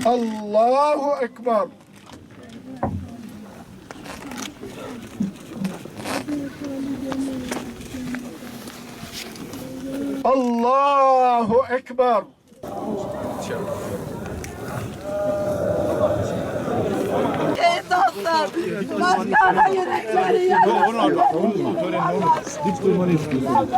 Allahu Ekber. Allahu Ekber. Şehit olsun. Başkana yürekleri yanmasın. Dik durmanı istiyorsun.